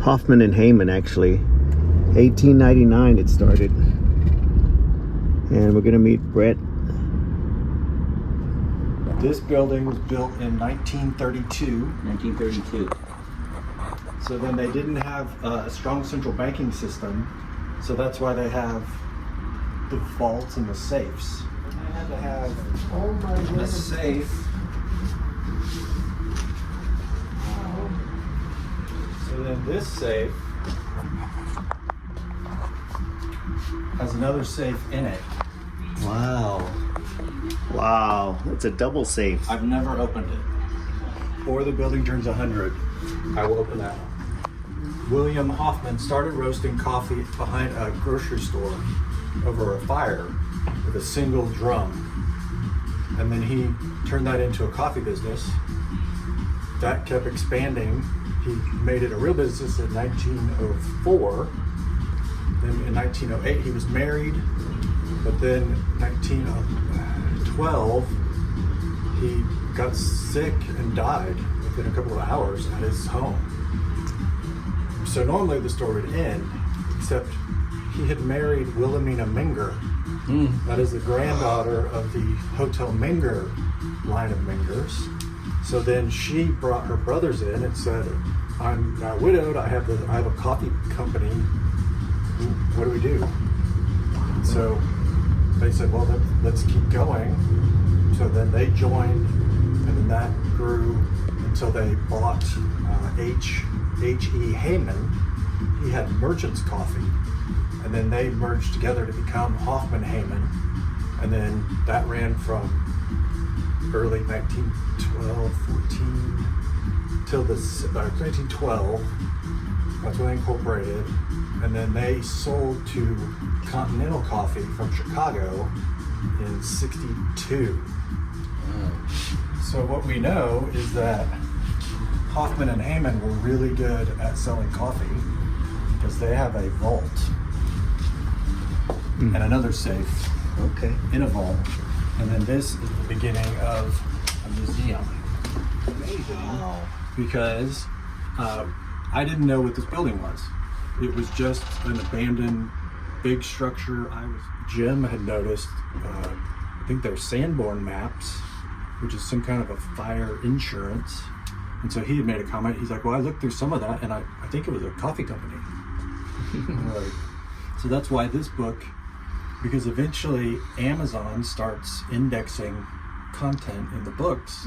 Hoffmann-Hayman, actually. 1899 it started. And we're gonna meet Brett. This building was built in 1932. 1932. So then they didn't have a strong central banking system. So that's why they have the vaults and the safes. They had to have a safe. So then this safe has another safe in it. Wow. Wow, it's a double safe. I've never opened it. Or the building turns 100, I will open that one. William Hoffman started roasting coffee behind a grocery store over a fire with a single drum. And then he turned that into a coffee business. That kept expanding. He made it a real business in 1904. Then in 1908 he was married, but then 1912 he got sick and died within a couple of hours at his home. So normally the story would end, except he had married Wilhelmina Menger. That is the granddaughter of the Hotel Menger line of Mengers. So then she brought her brothers in and said, I'm now widowed, I have a coffee company, what do we do? So they said, well, let's keep going. So then they joined, and then that grew until they bought H.E. Hayman. He had Merchant's Coffee, and then they merged together to become Hoffmann-Hayman, and then that ran from early 1912, 14 till 1912. That's when they incorporated, and then they sold to Continental Coffee from Chicago in '62. So what we know is that Hoffman and Hayman were really good at selling coffee because they have a vault and another safe in a vault. And then this is the beginning of a museum. Amazing. Wow. Because I didn't know what this building was. It was just an abandoned big structure. Jim had noticed, I think they're Sanborn maps, which is some kind of a fire insurance. And so he had made a comment. He's like, well, I looked through some of that and I think it was a coffee company. So that's why this book, because eventually Amazon starts indexing content in the books.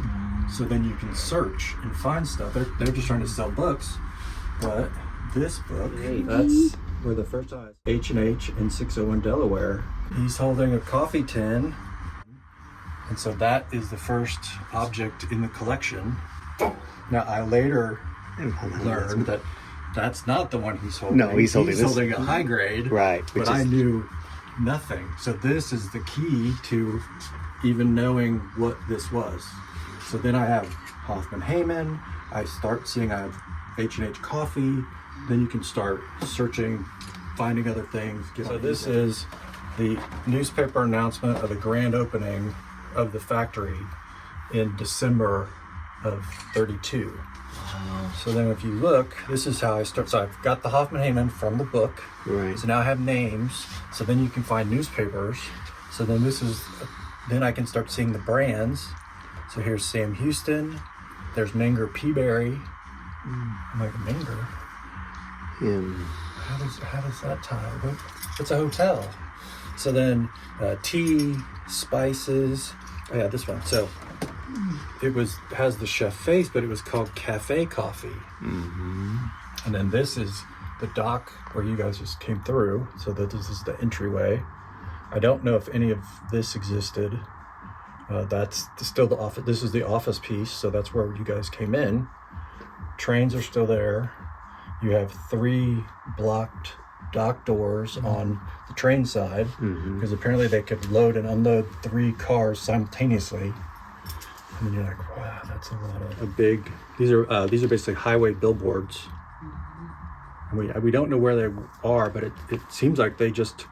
So then you can search and find stuff. They're just trying to sell books. But this book, that's where the first time H&H in 601 Delaware. He's holding a coffee tin. And so that is the first object in the collection. Now, I later learned that that's not the one he's holding. No, he's holding a high grade. Right. But I knew nothing. So this is the key to even knowing what this was. So then I have Hoffmann-Hayman. I start seeing I have H&H Coffee. Then you can start searching, finding other things. So this is the newspaper announcement of the grand opening of the factory in December of 32. Wow. So then if you look, this is how I start. So I've got the Hoffmann-Hayman from the book. Right. So now I have names. So then you can find newspapers. So then then I can start seeing the brands. So here's Sam Houston. There's Menger Peaberry. I'm like, Menger? How does that tie? It's a hotel. So then tea, spices. Oh yeah, this one. So it has the chef face, but it was called Cafe Coffee. And then this is the dock where you guys just came through. So that this is the entryway. I don't know if any of this existed. That's still the office. This is the office piece. So that's where you guys came in. Trains are still there. You have 3 blocked dock doors on the train side because apparently they could load and unload 3 cars simultaneously. And then you're like, wow, that's a lot of these are basically highway billboards. And we don't know where they are, but it seems like they just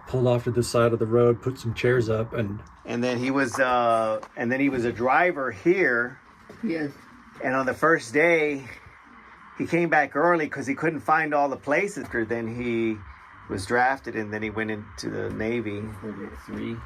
pulled off to this side of the road, put some chairs up, and then he was a driver here. Yes. And on the first day, he came back early because he couldn't find all the places. Then he was drafted, and then he went into the Navy. 3.